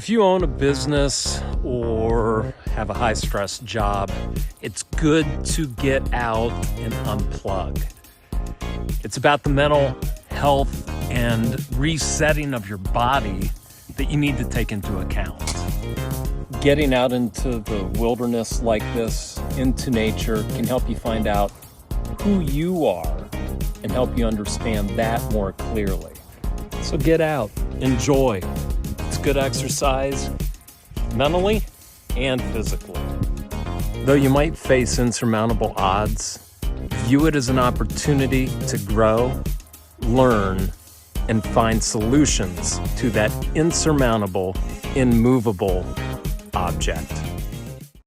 If you own a business or have a high-stress job, it's good to get out and unplug. It's about the mental health and resetting of your body that you need to take into account. Getting out into the wilderness like this, into nature, can help you find out who you are and help you understand that more clearly. So get out, enjoy. It's good exercise, mentally and physically. Though you might face insurmountable odds, view it as an opportunity to grow, learn, and find solutions to that insurmountable, immovable object.